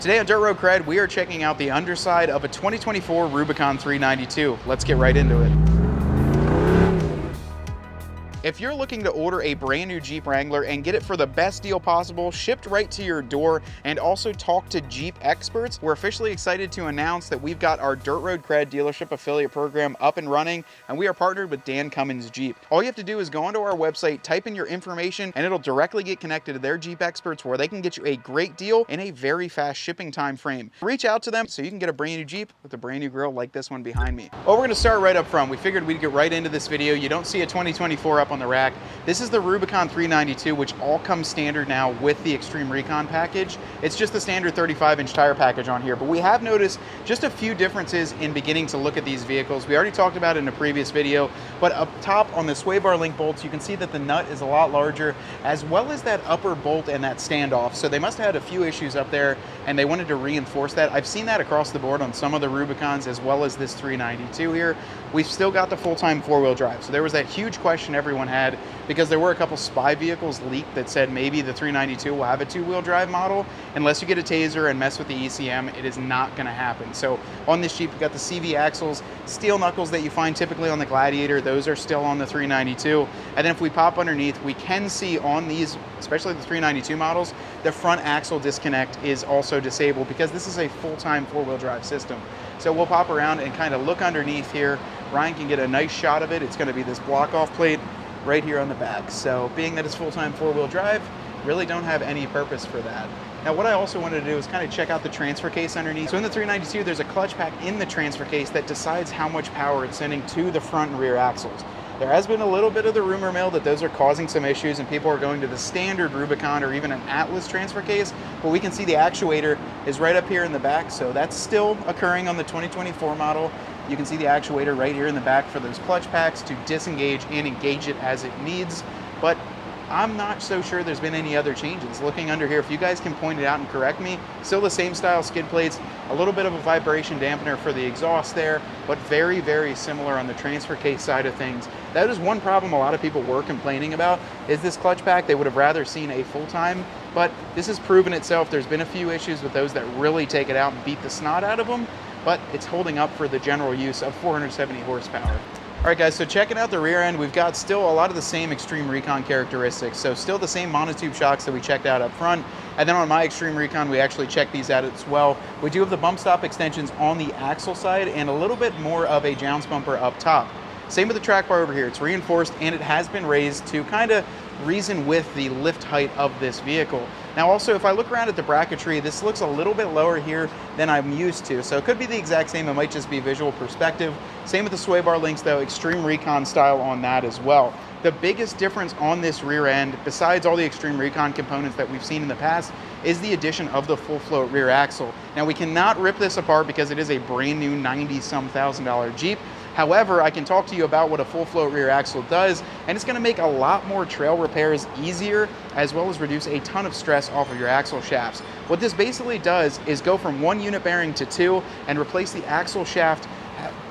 Today on Dirt Road Cred, we are checking out the underside of a 2024 Rubicon 392. Let's get right into it. If you're looking to order a brand new Jeep Wrangler and get it for the best deal possible, shipped right to your door, and also talk to Jeep experts, we're officially excited to announce that we've got our Dirt Road Cred dealership affiliate program up and running, and we are partnered with Dan Cummins Jeep. All you have to do is go onto our website, type in your information, and it'll directly get connected to their Jeep experts where they can get you a great deal in a very fast shipping time frame. Reach out to them so you can get a brand new Jeep with a brand new grill like this one behind me. Well, we're going to start right up front. We figured we'd get right into this video. You don't see a 2024 up on the rack. This is the Rubicon 392, which all comes standard now with the Extreme Recon package. It's just the standard 35-inch tire package on here, but we have noticed just a few differences in beginning to look at these vehicles. We already talked about it in a previous video, but up top on the sway bar link bolts, you can see that the nut is a lot larger, as well as that upper bolt and that standoff. So they must have had a few issues up there, and they wanted to reinforce that. I've seen that across the board on some of the Rubicons, as well as this 392 here. We've still got the full-time four-wheel drive. So there was that huge question everyone had, because there were a couple spy vehicles leaked that said maybe the 392 will have a two-wheel drive model. Unless you get a taser and mess with the ECM, it is not going to happen. So on this Jeep, we've got the CV axles, steel knuckles that you find typically on the Gladiator. Those are still on the 392. And then if we pop underneath, we can see on these, especially the 392 models, the front axle disconnect is also disabled because this is a full-time four-wheel drive system. So we'll pop around and kind of look underneath here. Ryan can get a nice shot of it. It's going to be this block-off plate right here on the back. So being that it's full-time four-wheel drive, really don't have any purpose for that. Now what I also wanted to do is kind of check out the transfer case underneath. So in the 392, there's a clutch pack in the transfer case that decides how much power it's sending to the front and rear axles. There has been a little bit of the rumor mill that those are causing some issues and people are going to the standard Rubicon or even an Atlas transfer case, but we can see the actuator is right up here in the back, so that's still occurring on the 2024 model. You can see the actuator right here in the back for those clutch packs to disengage and engage it as it needs, but I'm not so sure there's been any other changes. Looking under here, if you guys can point it out and correct me, still the same style skid plates, a little bit of a vibration dampener for the exhaust there, but very, very similar on the transfer case side of things. That is one problem a lot of people were complaining about, is this clutch pack. They would have rather seen a full-time, but this has proven itself. There's been a few issues with those that really take it out and beat the snot out of them, but it's holding up for the general use of 470 horsepower. All right, guys, so checking out the rear end, we've got still a lot of the same Extreme Recon characteristics. So still the same monotube shocks that we checked out up front. And then on my Extreme Recon, we actually checked these out as well. We do have the bump stop extensions on the axle side and a little bit more of a jounce bumper up top. Same with the track bar over here. It's reinforced and it has been raised to kind of reason with the lift height of this vehicle. Now also, if I look around at the bracketry, this looks a little bit lower here than I'm used to. So it could be the exact same, it might just be visual perspective. Same with the sway bar links though, Extreme Recon style on that as well. The biggest difference on this rear end, besides all the Extreme Recon components that we've seen in the past, is the addition of the full float rear axle. Now we cannot rip this apart because it is a brand new $90-some thousand Jeep. However, I can talk to you about what a full float rear axle does, and it's going to make a lot more trail repairs easier, as well as reduce a ton of stress off of your axle shafts. What this basically does is go from one unit bearing to two and replace the axle shaft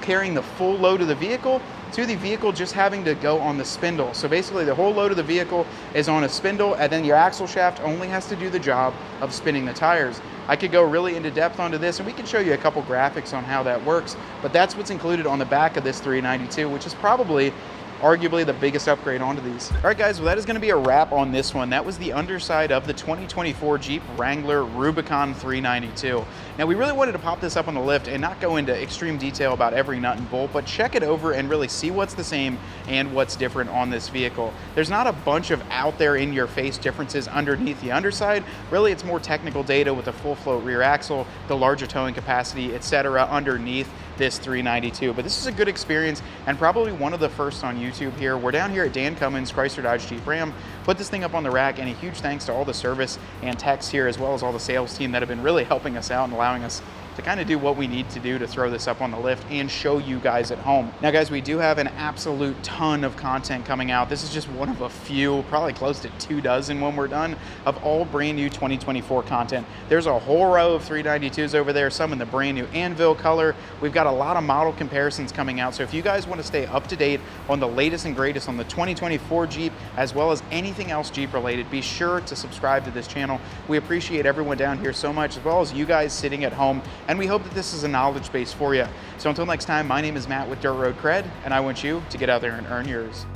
carrying the full load of the vehicle to the vehicle just having to go on the spindle. So basically the whole load of the vehicle is on a spindle, and then your axle shaft only has to do the job of spinning the tires. I could go really into depth onto this, and we can show you a couple graphics on how that works, but that's what's included on the back of this 392, which is probably arguably the biggest upgrade onto these. All right, guys, well, that is going to be a wrap on this one. That was the underside of the 2024 Jeep Wrangler Rubicon 392. Now, we really wanted to pop this up on the lift and not go into extreme detail about every nut and bolt, but check it over and really see what's the same and what's different on this vehicle. There's not a bunch of out there in your face differences underneath the underside. Really, it's more technical data with the full float rear axle, the larger towing capacity, etc. underneath this 392. But this is a good experience and probably one of the first on YouTube here. We're down here at Dan Cummins Chrysler Dodge Jeep Ram, put this thing up on the rack, and a huge thanks to all the service and techs here, as well as all the sales team that have been really helping us out and allowing us to kind of do what we need to do to throw this up on the lift and show you guys at home. Now guys, we do have an absolute ton of content coming out. This is just one of a few, probably close to 24 when we're done, of all brand new 2024 content. There's a whole row of 392s over there, some in the brand new Anvil color. We've got a lot of model comparisons coming out, so if you guys want to stay up to date on the latest and greatest on the 2024 Jeep, as well as anything else Jeep related, be sure to subscribe to this channel. We appreciate everyone down here so much, as well as you guys sitting at home, and we hope that this is a knowledge base for you. So until next time, my name is Matt with Dirt Road Cred, and I want you to get out there and earn yours.